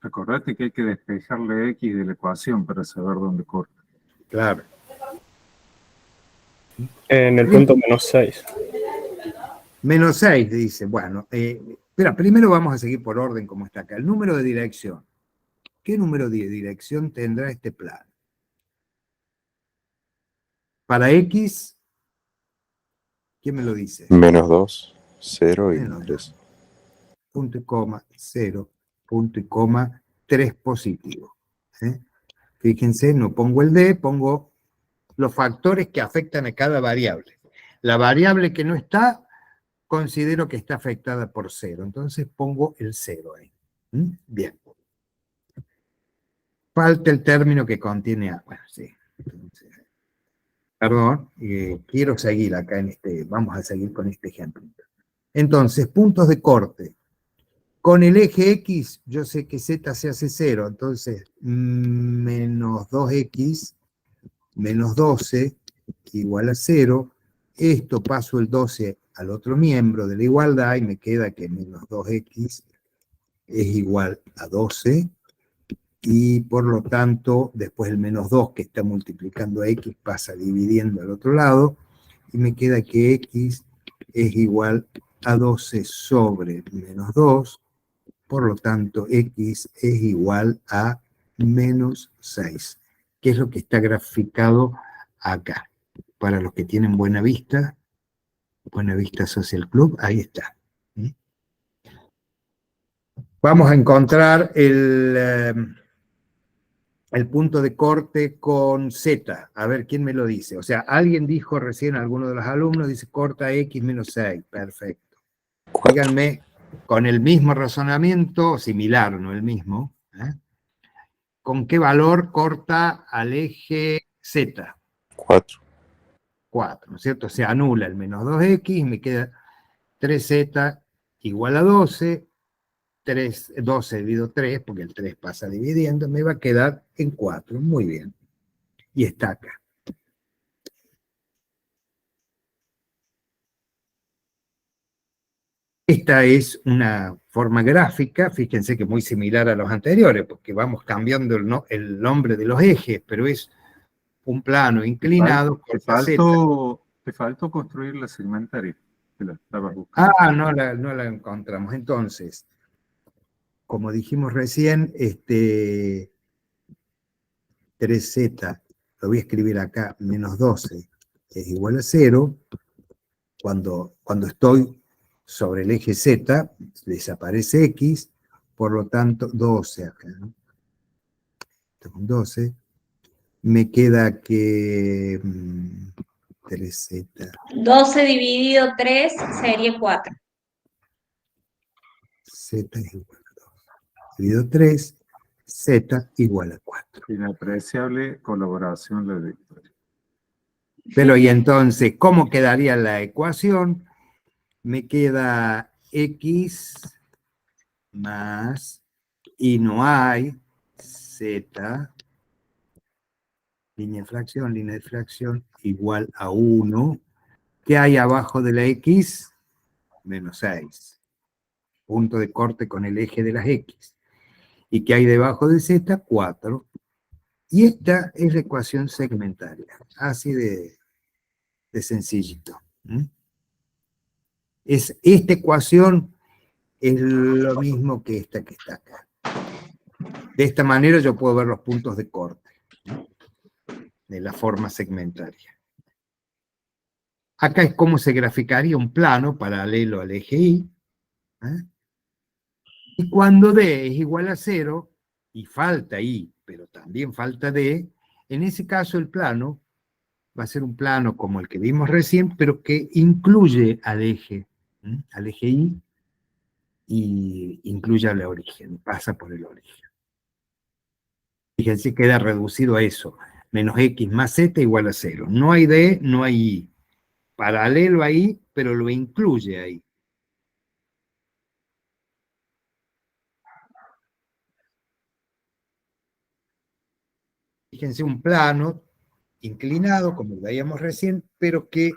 Acordate que hay que despejarle X de la ecuación para saber dónde corta. Claro. En el punto -6. Menos 6, dice. Bueno, espera, primero vamos a seguir por orden como está acá. El número de dirección. ¿Qué número de dirección tendrá este plano? Para X, ¿quién me lo dice? -2, 0 y Menos 3. Punto y coma, 0, punto y coma, 3 positivo. Fíjense, no pongo el D, pongo los factores que afectan a cada variable. La variable que no está, considero que está afectada por 0. Entonces pongo el 0 ahí. Bien. Falta el término que contiene A. Bueno, sí. Entonces, perdón, quiero seguir acá en este, vamos a seguir con este ejemplo. Entonces, puntos de corte. Con el eje X, yo sé que Z se hace 0, entonces menos 2X menos 12 igual a 0. Esto paso el 12 al otro miembro de la igualdad y me queda que menos 2X es igual a 12. Y por lo tanto, después el menos 2 que está multiplicando a X pasa dividiendo al otro lado. Y me queda que X es igual a 12 sobre menos 2. Por lo tanto, X es igual a menos 6, que es lo que está graficado acá. Para los que tienen Buena Vista Social Club, ahí está. Vamos a encontrar el punto de corte con Z. A ver, ¿quién me lo dice? O sea, alguien dijo recién, alguno de los alumnos, dice corta X menos 6. Perfecto. 4. Díganme, con el mismo razonamiento, similar, no el mismo, ¿con qué valor corta al eje Z? 4. 4, ¿no es cierto? Se anula el menos 2X, me queda 3Z igual a 12, 12 dividido 3, porque el 3 pasa dividiendo, me va a quedar en 4, muy bien. Y está acá. Esta es una forma gráfica, fíjense que muy similar a los anteriores, porque vamos cambiando el nombre de los ejes, pero es un plano inclinado. Te faltó construir la segmentaria, que la estabas buscando. Ah, no la encontramos. Entonces, como dijimos recién, 3Z, lo voy a escribir acá, menos 12, es igual a 0. Cuando estoy sobre el eje Z, desaparece X, por lo tanto, 12 acá, ¿no? 12. Me queda que 3Z. 12 dividido 3 sería 4. Z es igual a 2. Dividido 3, Z igual a 4. Inapreciable colaboración de Victoria. Pero y entonces, ¿cómo quedaría la ecuación? Me queda X más, y no hay, Z, línea de fracción, igual a 1. ¿Qué hay abajo de la X? Menos 6. Punto de corte con el eje de las X. ¿Y qué hay debajo de Z? 4. Y esta es la ecuación segmentaria. Así de sencillito. Esta ecuación es lo mismo que esta que está acá. De esta manera yo puedo ver los puntos de corte de la forma segmentaria. Acá es como se graficaría un plano paralelo al eje Y. Y cuando D es igual a 0, y falta Y, pero también falta D, en ese caso el plano va a ser un plano como el que vimos recién, pero que incluye al eje Y, y incluye al origen, pasa por el origen. Fíjense, queda reducido a eso, menos X más Z igual a 0. No hay D, no hay Y. Paralelo ahí, pero lo incluye ahí. Fíjense, un plano inclinado, como veíamos recién, pero que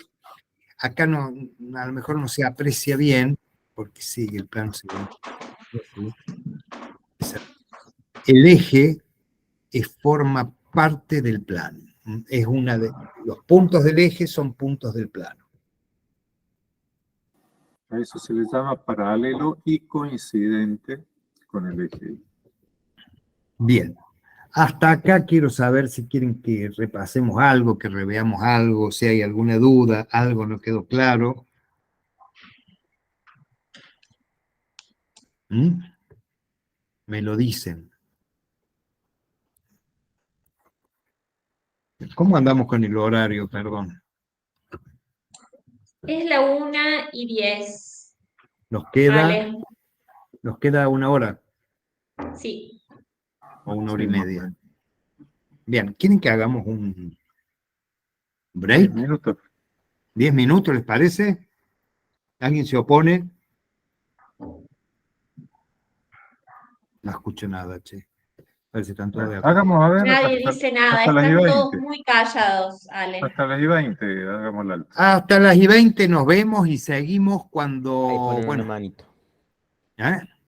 acá no, a lo mejor no se aprecia bien, porque sigue el plano. El eje forma parte del plano. Es los puntos del eje son puntos del plano. A eso se le llama paralelo y coincidente con el eje. Bien. Hasta acá quiero saber si quieren que repasemos algo, que reveamos algo, si hay alguna duda, algo no quedó claro. Me lo dicen. ¿Cómo andamos con el horario, perdón? Es la 1:10. Nos queda, Vale. nos queda 1 hora Sí. o 1 hora y media. Bien, ¿quieren que hagamos un break? 10 minutos. 10 minutos, ¿les parece? ¿Alguien se opone? No escucho nada, che. Parece que están todos de acuerdo. Hagamos, a ver. Nadie dice nada, hasta las están 20. todos muy callados, Ale. Hasta las 20, hagamos la alta. Hasta las 20 nos vemos y seguimos Ahí cuando... ponen Bueno, una manito. ¿eh?